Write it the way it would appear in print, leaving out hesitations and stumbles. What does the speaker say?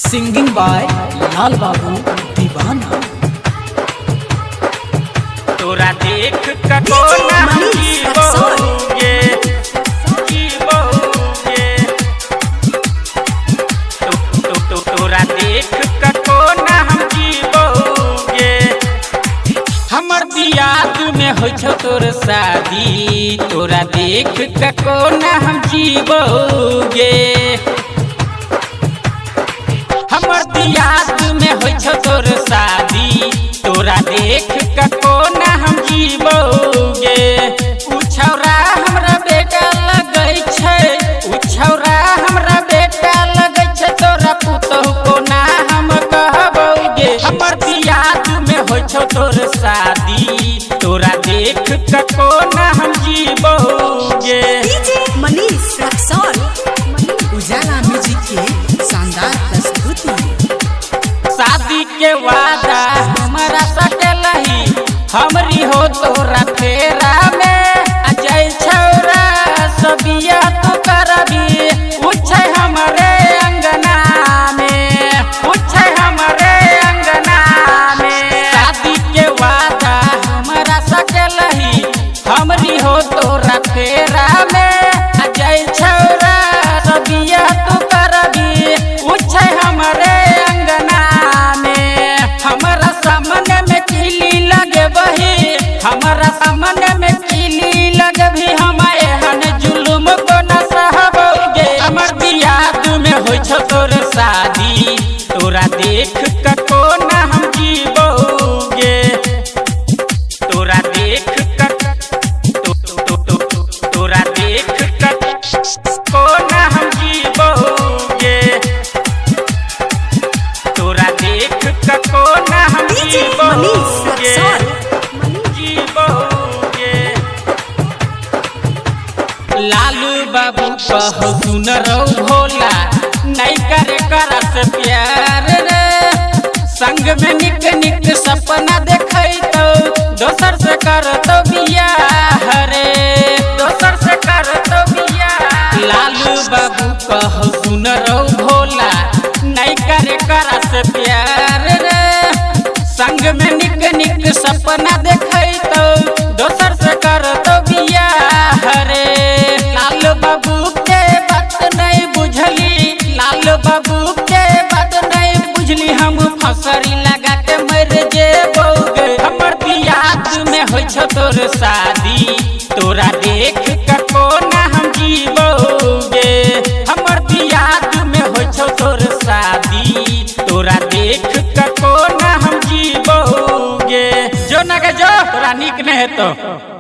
Singing by लाल बाबू दीवाना। तोरा देख कको ना हम जीवोगे तोरा देख कको ना हम जीवोगे। हमर दियाद में हो छो तोर शादी, तोरा देख कको ना हम जीवोगे। हमर दियाद में हो छो तोर शादी, तोरा देख कको ना हम जीवोगे। उ छौरा हमरा बेटा लगै छै, उ छौरा हमरा बेटा लगै छै, तोरा पुतहु को ना हम कहबोगे। हमर दियाद में हो छो तोर शादी, तोरा देख कको ना हम जीवोगे। डीजे मनीष रक्सौल उजाला म्यूजिक के शानदार प्रस्तुति। शादी के वादा हमारा सकलही, हमरी हो तोरा फेरा में अजय छौरा सबिया तो करबी। पूछे हमरे अंगना में, पूछे हमरे अंगना में। शादी के वादा हमारा सकलही, हमरी हो तोरा फेरा में अजय छौरा सबिया तो करबी। पूछे हमरे अंगना में, हमारा सामने में किली लगे बही, हमारा सामने में किली लगे भी। हम एहन जुलुम को न सहबोगे। हमर दियाद में हो छो तोर शादी, तोरा देख कको ना हम जीवोगे। तोरा देख तोरा देख कको ना हम जीवोगे। तोरा देख कको ना हम डीजे मनीष जीवोगे रक्सौल जीवोगे। लालू बाबू कहो सुन रहो भोला, नहीं करे करा से प्यार रे। संग में निक निक सपना देखै तो दोसर से कर तो बियाह रे, दोसर से कर तो बियाह। लालू बाबू कहो सुन रहो भोला, नहीं करे करा से प्यार रे। संग में निक निक सपना देखै तो दोसर से कर तो बियाह रे। लाल बाबू के बात नहीं बुझली, लाल बाबू के बात नहीं बुझली। हम फसरी लगा के मर जेबोगे। हमर दियाद में हो छो तोर शादी, तोरा देख कको ना हम जीवोगे। हमर दियाद में हो छो तोर शादी, तोरा देख कको ना हम जीवोगे। जो ना के जो तोरा निक नहीं हेतो।